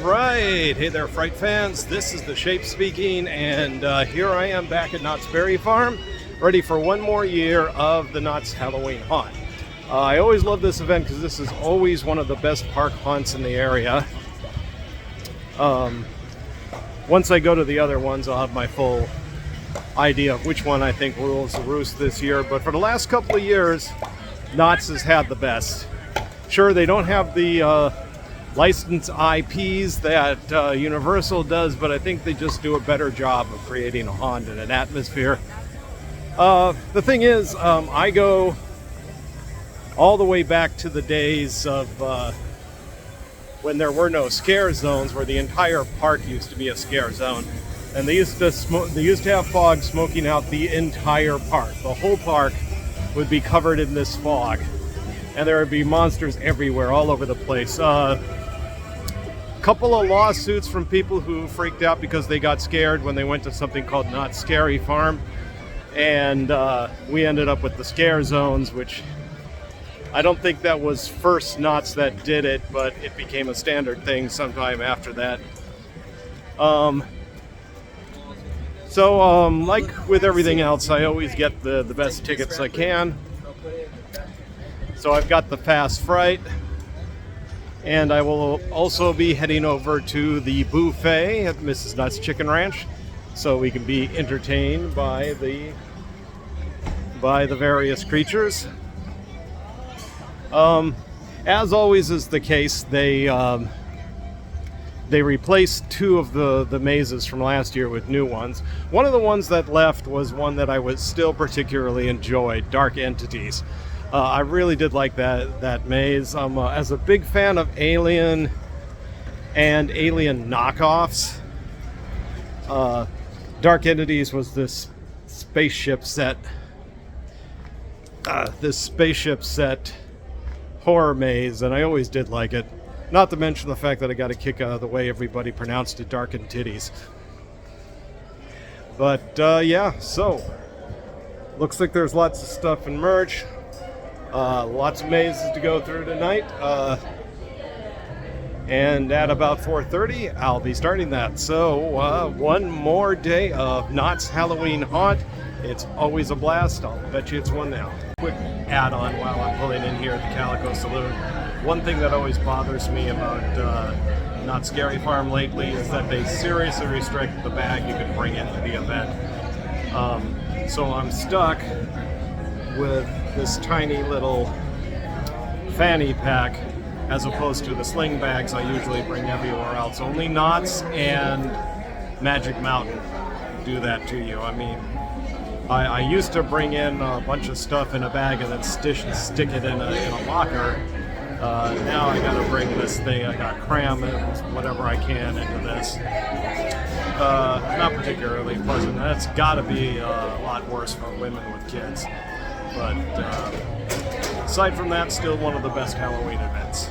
Right, hey there Fright fans, this is the Shape speaking, and here I am back at Knott's Berry Farm, ready for one more year of the Knotts Halloween.Haunt. I always love this event because this is always one of the best park haunts in the area. Once I go to the other ones, I'll have my full idea of which one I think rules the roost this year, but for the last couple of years, Knotts has had the best. Sure, they don't have the licensed IPs that Universal does, but I think they just do a better job of creating a haunt and an atmosphere. The thing is, I go all the way back to the days of when there were no scare zones, where the entire park used to be a scare zone, and they used to have fog smoking out the entire park. The whole park would be covered in this fog, and there would be monsters everywhere, all over the place. Couple of lawsuits from people who freaked out because they got scared when they went to something called Knott's Scary Farm, and we ended up with the scare zones, which I don't think that was first Knotts that did it, but it became a standard thing sometime after that. Like with everything else, I always get the best tickets I can. So I've got the Fast Fright, and I will also be heading over to the buffet at Mrs. Nutt's Chicken Ranch, so we can be entertained by the various creatures. As always is the case, they replaced two of the mazes from last year with new ones. One of the ones that left was one that I was still particularly enjoyed, Dark Entities. I really did like that maze. As a big fan of Alien and Alien knockoffs, Dark Entities was this spaceship set horror maze, and I always did like it. Not to mention the fact that I got a kick out of the way everybody pronounced it Darkened Titties. But yeah, so looks like there's lots of stuff in merch. Lots of mazes to go through tonight, and at about 4:30 I'll be starting that. So one more day of Knott's Halloween.Haunt. It's always a blast. I'll bet you it's one now. Quick add-on while I'm pulling in here at the Calico Saloon. One thing that always bothers me about Knott's Scary Farm lately is that they seriously restrict the bag you can bring into the event. So I'm stuck with this tiny little fanny pack as opposed to the sling bags I usually bring everywhere else. Only Knotts and Magic Mountain do that to you. I mean, I used to bring in a bunch of stuff in a bag and then stick it in a locker. Now I gotta bring this thing. I gotta cram it, whatever I can into this. Not particularly pleasant. That's gotta be a lot worse for women with kids. But aside from that, still one of the best Halloween events.